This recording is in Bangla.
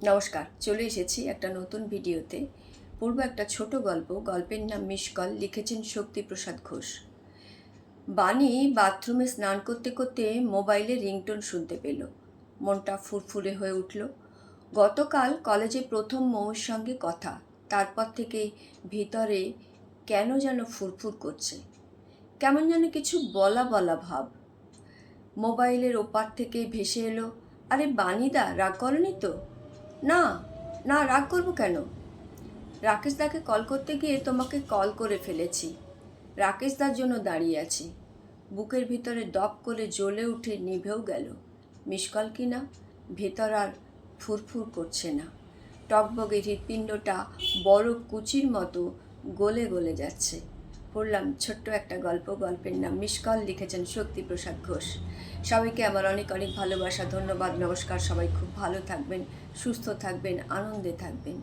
নমস্কার, চলে এসেছি একটা নতুন ভিডিওতে। পূর্ব একটা ছোট গল্পের নাম মিস কল, লিখেছেন শক্তিপ্রসাদ ঘোষ। বাণী বাথরুমে স্নান করতে করতে মোবাইলে রিংটোন শুনতে পেল। মনটা ফুরফুরে হয়ে উঠল। গতকাল কলেজে প্রথম মৌর সঙ্গে কথা, তারপর থেকে ভিতরে কেন যেন ফুরফুর করছে, কেমন যেন কিছু বলা বলা ভাব। মোবাইলের ওপার থেকে ভেসে এলো, আরে বাণীদা, রাগ করনি তো? না না, রাগ করবো কেন? রাকেশ দাকে কল করতে গিয়ে তোমাকে কল করে ফেলেছি। রাকেশ দার জন্য দাঁড়িয়ে আছি। বুকের ভিতরে দপ করে জ্বলে উঠে নিভেও গেল। মিস কল কিনা, ভেতর আর ফুরফুর করছে না। টকবগে হৃৎপিণ্ডটা বড় কুচির মতো গলে গলে যাচ্ছে। পড়লাম ছোট্ট একটা গল্পের নাম মিস কল, লিখেছেন শক্তিপ্রসাদ ঘোষ। সবাইকে আমার অনেক অনেক ভালোবাসা, ধন্যবাদ, নমস্কার। সবাই খুব ভালো থাকবেন, সুস্থ থাকবেন, আনন্দে থাকবেন।